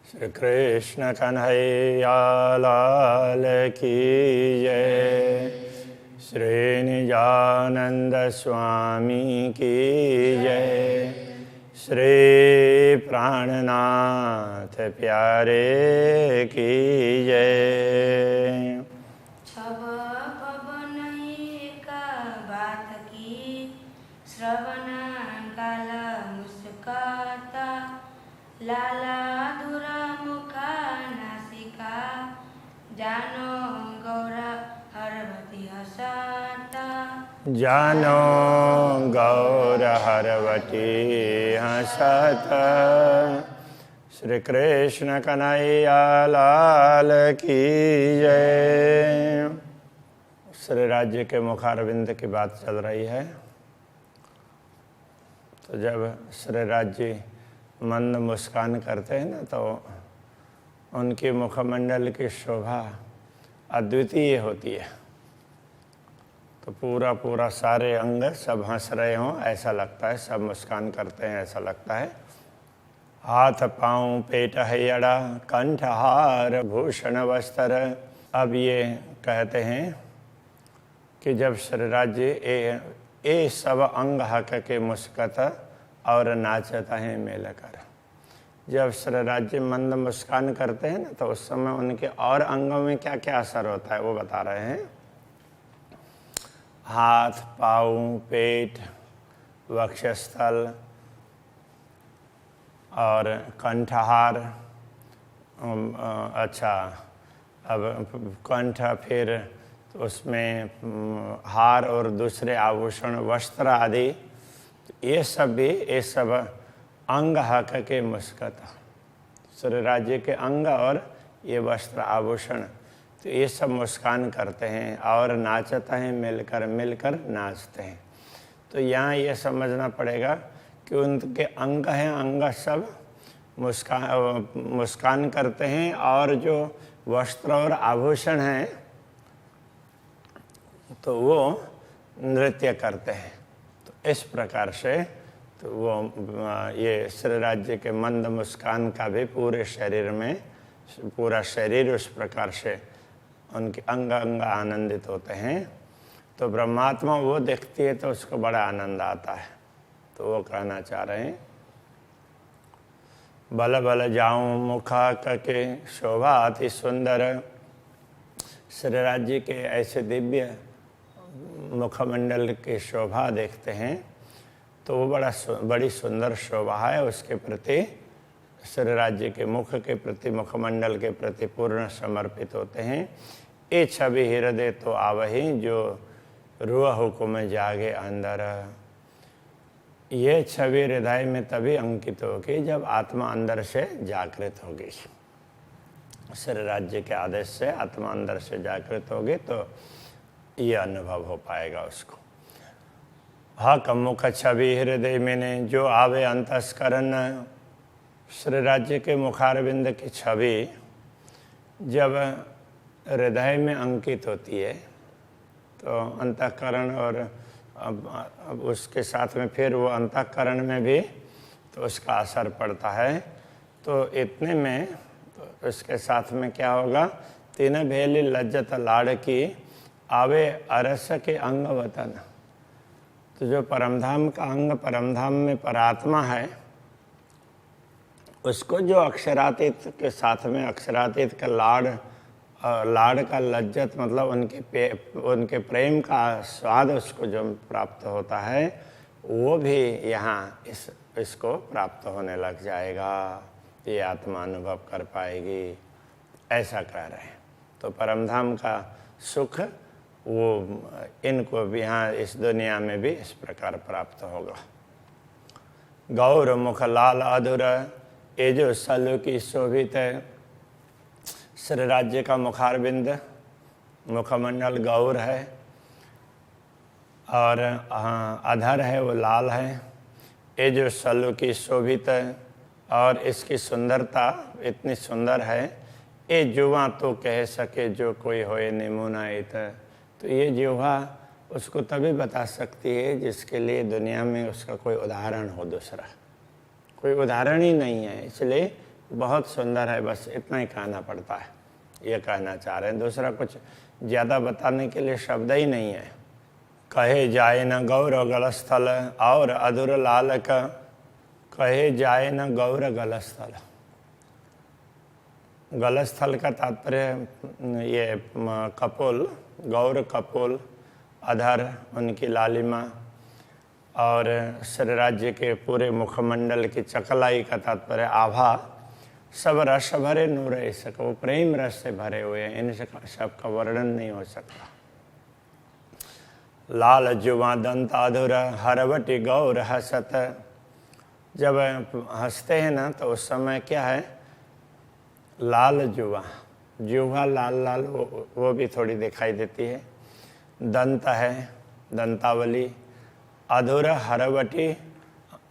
श्री कृष्ण कन्हैया लाल की जय। श्री निजानंद स्वामी की जय। श्री प्राणनाथ प्यारे की जय। छब पवनई का बात की श्रवण काल मुस्काता लाला धुरा मुखा नासिका जानो गौरा हरवती हसाता जानो गौर हरवती हंसत। श्री कृष्ण कन्हैया लाल की जय। श्री राज्य के मुखारविंद की बात चल रही है। तो जब श्री राज्य मंद मुस्कान करते हैं ना, तो उनके मुखमंडल की शोभा अद्वितीय होती है। तो पूरा पूरा सारे अंग सब हंस रहे हों ऐसा लगता है, सब मुस्कान करते हैं ऐसा लगता है। हाथ पाँव पेट हैयड़ा कंठहार भूषण वस्त्र। अब ये कहते हैं कि जब श्री राज्य ए सब अंग हक के मुस्कत और नाचता है मिलकर। जब श्री राज्य मंद मुस्कान करते हैं ना, तो उस समय उनके और अंगों में क्या क्या असर होता है वो बता रहे हैं। हाथ पाँव पेट वक्षस्थल और कंठहार। अच्छा, अब कंठ, फिर उसमें हार और दूसरे आभूषण वस्त्र आदि, ये सब भी ये सब अंग हक के मुस्कत। श्री राज्य के अंग और ये वस्त्र आभूषण, तो ये सब मुस्कान करते हैं और नाचता है मिलकर मिलकर नाचते हैं। तो यहाँ ये समझना पड़ेगा कि उनके अंग हैं, अंग सब मुस्कान करते हैं और जो वस्त्र और आभूषण हैं तो वो नृत्य करते हैं। तो इस प्रकार से तो वो ये श्री राज्य के मंद मुस्कान का भी पूरे शरीर में, पूरा शरीर उस प्रकार से उनके अंग अंग आनंदित होते हैं। तो ब्रह्मात्मा वो देखती है तो उसको बड़ा आनंद आता है। तो वो कहना चाह रहे हैं, बल बल जाऊं मुखा के शोभा अति सुंदर। श्री राज्य के ऐसे दिव्य मुखमंडल की शोभा देखते हैं तो वो बड़ी सुंदर शोभा है। उसके प्रति श्री राज्य के मुख के प्रति, मुखमंडल के प्रति पूर्ण समर्पित होते हैं। ये छवि हृदय तो आवही जो रूह हुकुम जागे अंदर। ये छवि हृदय में तभी अंकित होगी जब आत्मा अंदर से जागृत होगी। श्री राज्य के आदेश से आत्मा अंदर से जागृत होगी तो ये अनुभव हो पाएगा उसको। हक मुख छवि हृदय में जो आवे अंतस्करण। श्री राज्य के मुखारविंद की छवि जब हृदय में अंकित होती है तो अंतःकरण, और अब उसके साथ में फिर वो अंतःकरण में भी तो उसका असर पड़ता है। तो इतने में तो इसके साथ में क्या होगा, तीन भेली लज्जत लाड़ की आवे अरस के अंग वतन। तो जो परमधाम का अंग, परमधाम में परात्मा है, उसको जो अक्षरातीत के साथ में अक्षरातीत का लाड़ का लज्जत, मतलब उनके प्रेम का स्वाद उसको जो प्राप्त होता है, वो भी यहाँ इसको प्राप्त होने लग जाएगा। ये आत्मा अनुभव कर पाएगी, ऐसा कह रहे हैं। तो परमधाम का सुख वो इनको भी यहाँ इस दुनिया में भी इस प्रकार प्राप्त होगा। गौर मुख लाल अधुर ये जो सलु की शोभित है। श्री राज्य का मुखारविंद, मुखमंडल गौर है और अधर है वो लाल है। ये जो सलु की शोभित है और इसकी सुंदरता इतनी सुंदर है। ये जुआ तो कह सके जो कोई होए निमुनाइत। तो ये जुआ उसको तभी बता सकती है जिसके लिए दुनिया में उसका कोई उदाहरण हो, दूसरा कोई उदाहरण ही नहीं है। इसलिए बहुत सुंदर है, बस इतना ही कहना पड़ता है, ये कहना चाह रहे हैं। दूसरा कुछ ज़्यादा बताने के लिए शब्द ही नहीं है। कहे जाए न गौर गलस्थल और अधुर लाल का, कहे जाए न गौर गलस्थल। गलस्थल का तात्पर्य ये कपोल, गौर कपोल, अधर उनकी लालिमा, और श्री राज्य के पूरे मुखमंडल की चकलाई का तात्पर्य आभा, सब रस भरे नूर ऐसा, वो प्रेम रस से भरे हुए हैं, इन सब का वर्णन नहीं हो सकता। लाल जुवा दंत अधुर हरवटी गौर हसत। जब हंसते हैं ना तो उस समय क्या है, लाल जुवा, जुवा लाल लाल वो भी थोड़ी दिखाई देती है। दंत है, दंतावली, अधुर हरवटी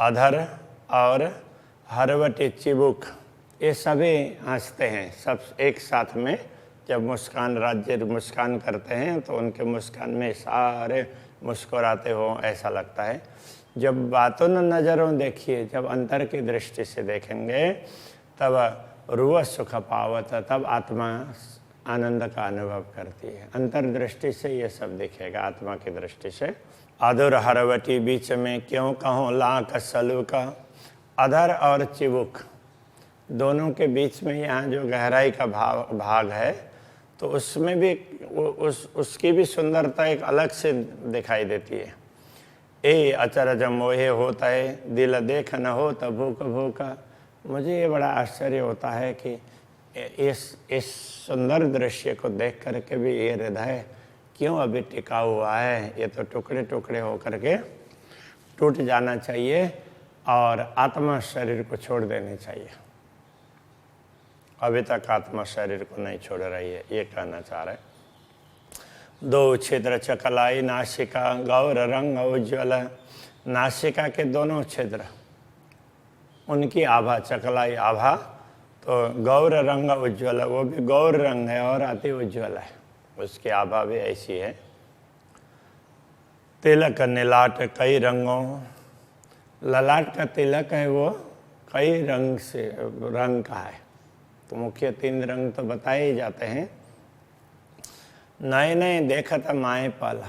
अधर, और हरवटी चिबुक, ये सभी हंसते हैं सब एक साथ में। जब मुस्कान राज्य मुस्कान करते हैं तो उनके मुस्कान में सारे मुस्कुराते हो ऐसा लगता है। जब बातों न नज़रों देखिए, जब अंतर की दृष्टि से देखेंगे तब रूह सुख पावत, तब आत्मा आनंद का अनुभव करती है। अंतर दृष्टि से ये सब दिखेगा, आत्मा की दृष्टि से। अधुर हरवटी बीच में क्यों कहूँ लाख सलू का। अधर और चिबुक दोनों के बीच में यहाँ जो गहराई का भाग है, तो उसमें भी उसकी भी सुंदरता एक अलग से दिखाई देती है। ए अचरज मोहे होता है, दिल देख न हो तो भूख भूखा। मुझे ये बड़ा आश्चर्य होता है कि इस सुंदर दृश्य को देख करके भी ये हृदय क्यों अभी टिका हुआ है। ये तो टुकड़े टुकड़े होकर के टूट जाना चाहिए और आत्मा शरीर को छोड़ देनी चाहिए। अभी तक आत्मा शरीर को नहीं छोड़ रही है, ये कहना चाह रहे। दो छिद्र चकलाई नासिका गौर रंग उज्ज्वल। नासिका के दोनों छिद्र, उनकी आभा, चकलाई आभा, तो गौर रंग उज्ज्वल, वो भी गौर रंग है और अति उज्ज्वल है, उसकी आभा भी ऐसी है। तिलक नीलाट कई रंगों, ललाट का तिलक है वो कई रंग से रंग का है। तो मुख्य 3 रंग तो बताए ही जाते हैं। नए नए देखत माए पाला,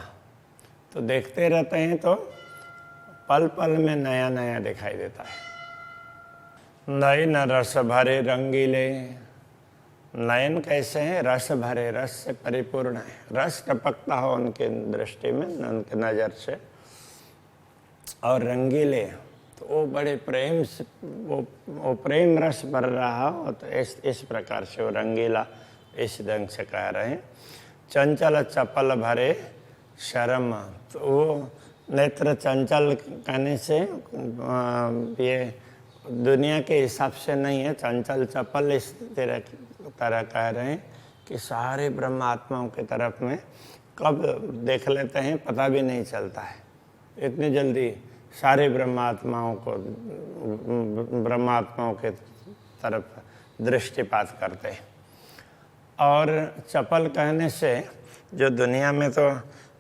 तो देखते रहते हैं तो पल पल में नया नया दिखाई देता है। नयन रस भरे रंगीले, नयन कैसे हैं, रस भरे, रस से परिपूर्ण है, रस टपकता हो उनके दृष्टि में, उनके नज़र से। और रंगीले, तो वो बड़े प्रेम से, वो प्रेम रस भर रहा हो, तो इस प्रकार से वो रंगीला इस ढंग से कह रहे हैं। चंचल चपल भरे शर्म, तो वो नेत्र चंचल कहने से ये दुनिया के हिसाब से नहीं है, चंचल चपल इस तरह कह रहे हैं कि सारे ब्रह्मात्माओं की तरफ में कब देख लेते हैं पता भी नहीं चलता है। इतनी जल्दी सारे ब्रह्मात्माओं के तरफ दृष्टिपात करते हैं। और चपल कहने से जो दुनिया में तो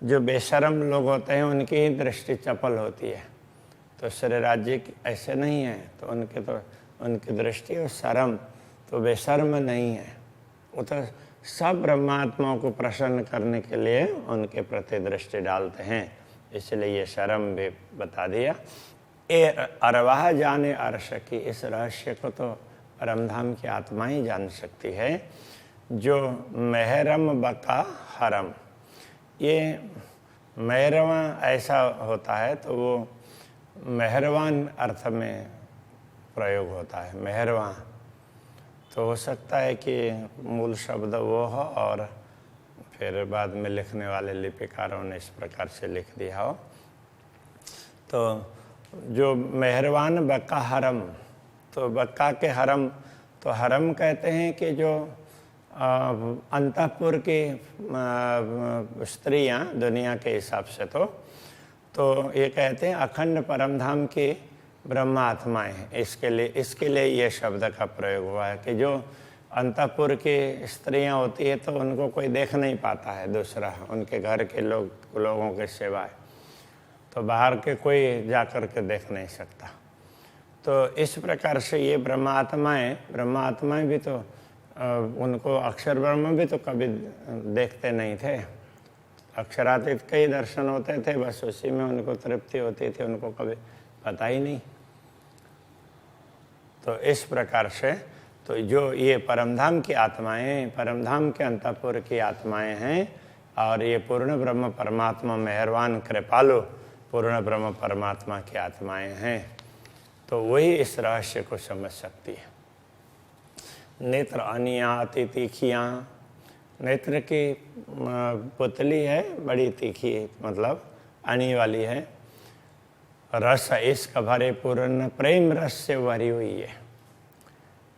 जो बेशर्म लोग होते हैं उनकी ही दृष्टि चपल होती है, तो श्री राज्य ऐसे नहीं है, तो उनकी दृष्टि और शर्म तो बेशर्म नहीं है। वो तो सब ब्रह्मात्माओं को प्रसन्न करने के लिए उनके प्रति दृष्टि डालते हैं, इसलिए ये शर्म भी बता दिया। ए अरवाह जाने अर्श की, इस रहस्य को तो परमधाम की आत्मा ही जान सकती है। जो मेहरम बका हरम, ये मेहरवा ऐसा होता है तो वो मेहरवान अर्थ में प्रयोग होता है। मेहरवा तो हो सकता है कि मूल शब्द वो हो और फिर बाद में लिखने वाले लिपिकारों ने इस प्रकार से लिख दिया हो। तो जो मेहरवान बक्का हरम, तो बक्का के हरम, तो हरम कहते हैं कि जो अंतःपुर की स्त्रियां दुनिया के हिसाब से, तो ये कहते हैं अखंड परमधाम की ब्रह्म आत्माएं हैं। इसके लिए ये शब्द का प्रयोग हुआ है कि जो अंतःपुर की स्त्रियां होती है तो उनको कोई देख नहीं पाता है दूसरा, उनके घर के लोगों के सिवाय, तो बाहर के कोई जा कर के देख नहीं सकता। तो इस प्रकार से ये ब्रह्मात्माएं भी तो उनको अक्षर ब्रह्म भी तो कभी देखते नहीं थे। अक्षरातीत कई दर्शन होते थे, बस उसी में उनको तृप्ति होती थी, उनको कभी पता ही नहीं। तो इस प्रकार से तो जो ये परमधाम की आत्माएं, परमधाम के अंतःपुर की आत्माएं हैं, और ये पूर्ण ब्रह्म परमात्मा मेहरबान कृपालु पूर्ण ब्रह्म परमात्मा की आत्माएं हैं, तो वही इस रहस्य को समझ सकती है। नेत्र अनिया अति तीखियाँ, नेत्र की पुतली है, बड़ी तीखी, मतलब अनी वाली है। रस इश्क भरे पूर्ण प्रेम रस से भरी हुई है।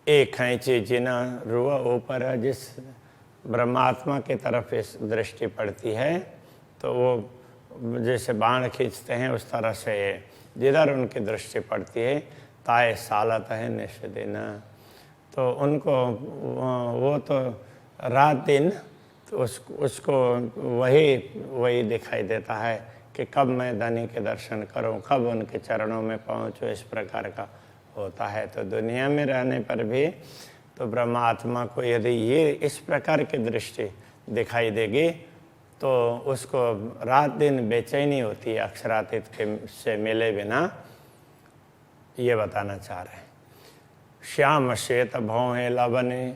एक खैंचे जिना रुआ ऊपर, जिस ब्रह्मात्मा की तरफ इस दृष्टि पड़ती है तो वो जैसे बाण खींचते हैं उस तरह से जिधर उनकी दृष्टि पड़ती है ताए सालत है निष्दिन, तो उनको वो तो रात दिन तो उसको वही दिखाई देता है कि कब मैं धनी के दर्शन करूं, कब उनके चरणों में पहुंचूं, इस प्रकार का होता है। तो दुनिया में रहने पर भी तो ब्रह्मात्मा को यदि ये इस प्रकार की दृष्टि दिखाई देगी तो उसको रात दिन बेचैनी होती है अक्षरातीत के से मिले बिना, ये बताना चाह रहे हैं। श्याम श्वेत भौहें लवने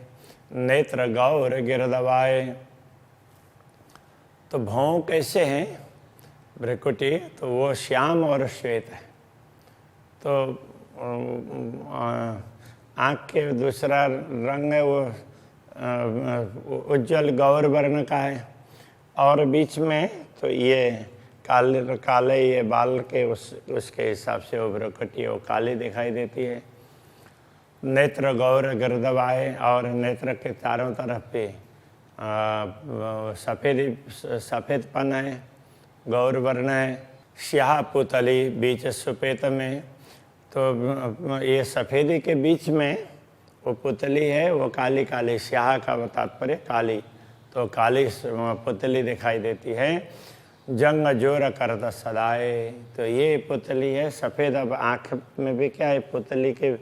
नेत्र गौर गिरदवाए, तो भौं कैसे हैं भ्रिकुटी, तो वो श्याम और श्वेत है। तो आँख के दूसरा रंग है वो उज्जवल गौर वर्ण का है, और बीच में तो ये काले ये बाल के उसके हिसाब से वो भ्रिकुटी वो काली दिखाई देती है। नेत्र गौर गिरदवाए, और नेत्र के चारों तरफ पे सफ़ेदपन है, गौर वर्ण है। स्याह पुतली बीच सुपेत में, तो ये सफ़ेदी के बीच में वो पुतली है, वो काली काली, स्याह का तात्पर्य काली, तो काली पुतली दिखाई देती है। जंग जोर करता सदाए, तो ये पुतली है सफ़ेद। अब आँख में भी क्या है, पुतली के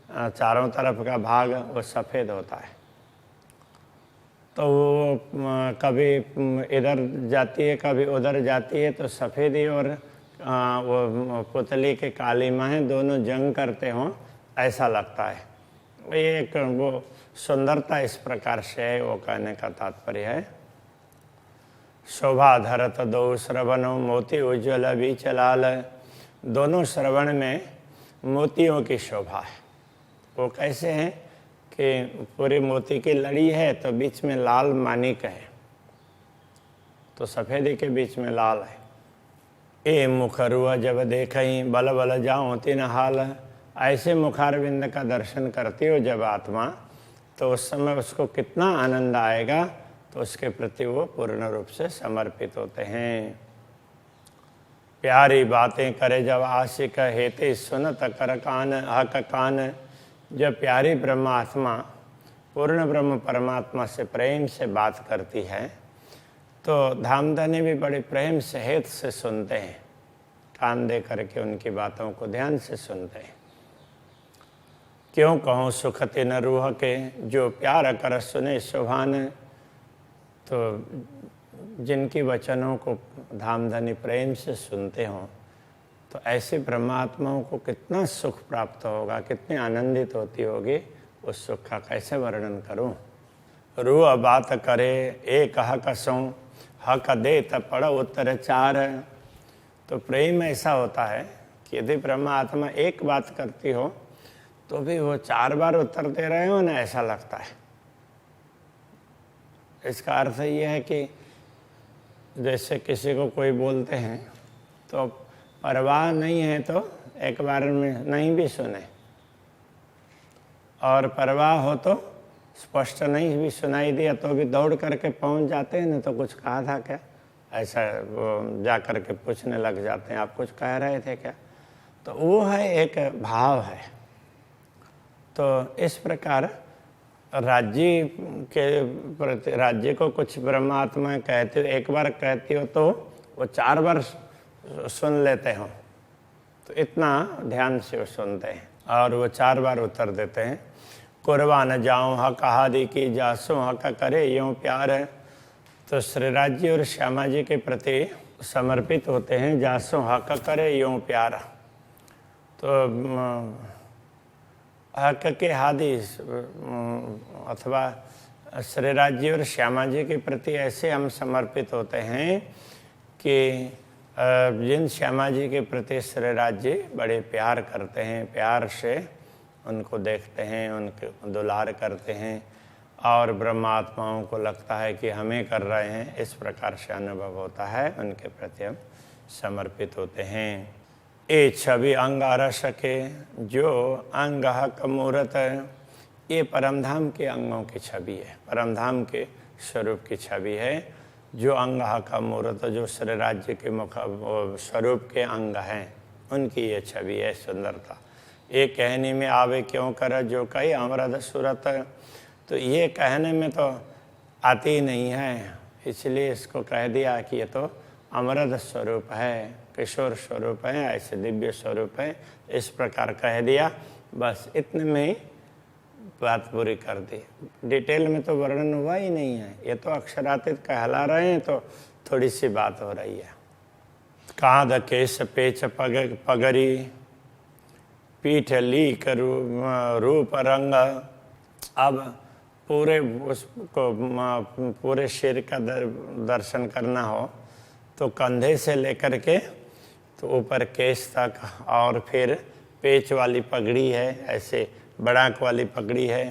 चारों तरफ का भाग वो सफ़ेद होता है, तो वो कभी इधर जाती है कभी उधर जाती है, तो सफ़ेदी और वो पुतली के काली माहें दोनों जंग करते हों ऐसा लगता है। ये एक वो सुंदरता इस प्रकार से है, वो कहने का तात्पर्य है। शोभा धरत दो श्रवणों मोती उज्ज्वल बीच लाल, दोनों श्रवण में मोतियों की शोभा है। वो कैसे हैं कि पूरी मोती की लड़ी है तो बीच में लाल मानिक है, तो सफ़ेदी के बीच में लाल है। ए मुखरुआ जब देखई बल बल जाऊँ तीन हाल, ऐसे मुखारविंद का दर्शन करती हो जब आत्मा, तो उस समय उसको कितना आनंद आएगा, तो उसके प्रति वो पूर्ण रूप से समर्पित होते हैं। प्यारी बातें करे जब आशिक हेते सुनत कर कान हक कान, जब प्यारी ब्रह्मात्मा पूर्ण ब्रह्म परमात्मा से प्रेम से बात करती है तो धामधनी भी बड़े प्रेम से हेत से सुनते हैं, कान दे करके उनकी बातों को ध्यान से सुनते हैं। क्यों कहूँ सुखते न रूह के, जो प्यार कर सुने सुभान, तो जिनकी वचनों को धामधनी प्रेम से सुनते हों तो ऐसे ब्रह्मात्माओं को कितना सुख प्राप्त होगा, कितनी आनंदित होती होगी, उस सुख का कैसे वर्णन करूं। रूह बात करे एक हक सो, हक दे तब पड़ उत्तर चार, तो प्रेम ऐसा होता है कि यदि ब्रह्मात्मा एक बात करती हो तो भी वो 4 बार उत्तर दे रहे हो ना, ऐसा लगता है। इसका अर्थ ये है कि जैसे किसी को कोई बोलते हैं तो परवाह नहीं है तो एक बार में नहीं भी सुने, और परवाह हो तो स्पष्ट नहीं भी सुनाई दिया तो भी दौड़ करके पहुंच जाते हैं ना, तो कुछ कहा था क्या, ऐसा वो जा कर के पूछने लग जाते हैं, आप कुछ कह रहे थे क्या, तो वो है एक भाव है। तो इस प्रकार राज्य के प्रति, राज्य को कुछ ब्रह्मात्मा कहते हो, एक बार कहती हो तो वो 4 बार सुन लेते हो, तो इतना ध्यान से वो सुनते हैं। और वो 4 बार उत्तर देते हैं। कुर्बान जाऊँ हक हादी की जासों हक करे यूँ प्यार है। तो श्रीराज जी और श्यामा जी के प्रति समर्पित होते हैं, जासों हक करे यूँ प्यार। तो हक के हादी अथवा श्रीराज जी और श्यामा जी के प्रति ऐसे हम समर्पित होते हैं कि जिन श्यामा जी के प्रति श्रीराज जी बड़े प्यार करते हैं, प्यार से उनको देखते हैं, उनके दुलार करते हैं और ब्रह्मात्माओं को लगता है कि हमें कर रहे हैं, इस प्रकार से अनुभव होता है, उनके प्रति हम समर्पित होते हैं। ए छवि अंग रस के जो अंग हक मूरत है, ये परमधाम के अंगों की छवि है, परमधाम के स्वरूप की छवि है। जो अंग हक मूरत, जो श्रीराज जी के मुख स्वरूप के अंग हैं, उनकी ये छवि है, सुंदरता। ये कहने में आवे क्यों कर जो कई अमृत सूरत। तो ये कहने में तो आती ही नहीं है, इसलिए इसको कह दिया कि ये तो अमृत स्वरूप है, किशोर स्वरूप है, ऐसे दिव्य स्वरूप है, इस प्रकार कह दिया। बस इतने में ही बात पूरी कर दी। डिटेल में तो वर्णन हुआ ही नहीं है, ये तो अक्षरातीत कहला रहे हैं, तो थोड़ी सी बात हो रही है। कांध केश पेच पगरी पीठ लीक रूप रंग। अब पूरे उसको पूरे शरीर का दर्शन करना हो तो कंधे से लेकर के तो ऊपर केश तक, और फिर पेच वाली पगड़ी है, ऐसे बड़ाक वाली पगड़ी है,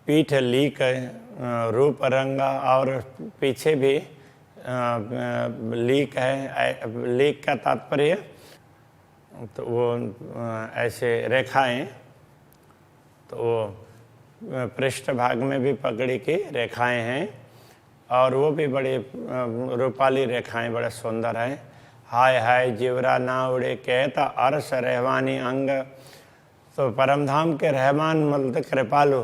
पीठ लीक रूप रंगा, और पीछे भी लीक है। लीक का तात्पर्य तो वो ऐसे रेखाएं, तो वो पृष्ठ भाग में भी पगड़ी की रेखाएं हैं और वो भी बड़े रूपाली रेखाएं, बड़े सुंदर हैं। हाय हाय जीवरा ना उड़े कहता अरस रहवानी अंग। तो परमधाम के रहमान मतलब कृपालु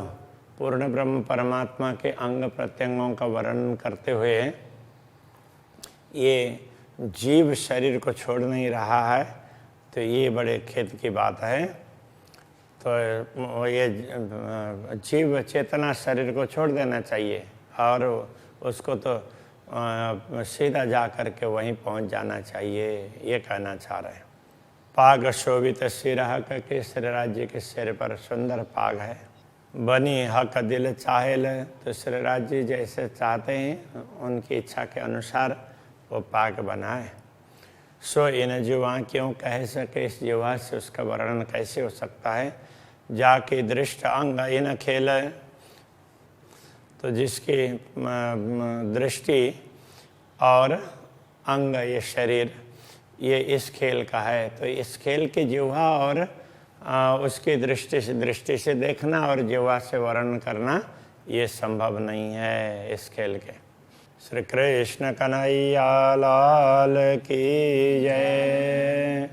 पूर्ण ब्रह्म परमात्मा के अंग प्रत्यंगों का वर्णन करते हुए ये जीव शरीर को छोड़ नहीं रहा है, तो ये बड़े खेद की बात है। तो ये जीव चेतना शरीर को छोड़ देना चाहिए और उसको तो सीधा जा कर के वहीं पहुंच जाना चाहिए, ये कहना चाह रहे हैं। पाग शोभित सिर हक के, श्रीराज जी के सिर पर सुंदर पाग है। बनी हक दिल चाहेल, तो श्रीराज जी जैसे चाहते हैं उनकी इच्छा के अनुसार वो पाग बनाए। सो इन जुआ क्यों कह सके, इस जुआ से उसका वर्णन कैसे हो सकता है। जाके दृष्ट अंग इन खेल, तो जिसकी दृष्टि और अंग ये शरीर ये इस खेल का है, तो इस खेल की जिह्वा और उसकी दृष्टि से देखना और जिह्वा से वर्णन करना ये संभव नहीं है इस खेल के। श्री कृष्ण कन्हैया लाल की जय।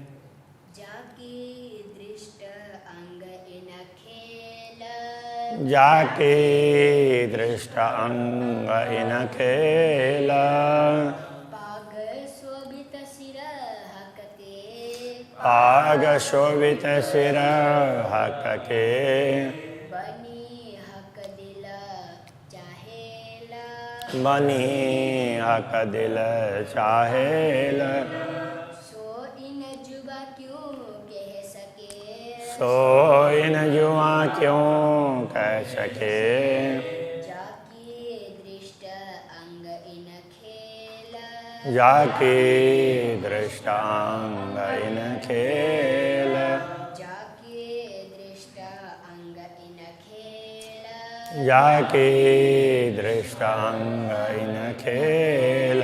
जाके दृष्ट अंग इन खेल, जाके दृष्ट अंग इन खेल। पाग शोभित सिर हक के, पाग शोभित सिर हक के। बनी हक दिल चाहेल, बनी हक दिल चाहेल। सो इन जुबा क्यों कह सके, सो इन जुआ क्यों कह सके। जाके दृष्ट अंग इन खेल, जाके दृष्ट अंग इन खेल। जाके दृष्ट अंग इन खेल, जाके दृष्ट अंग इन खेल।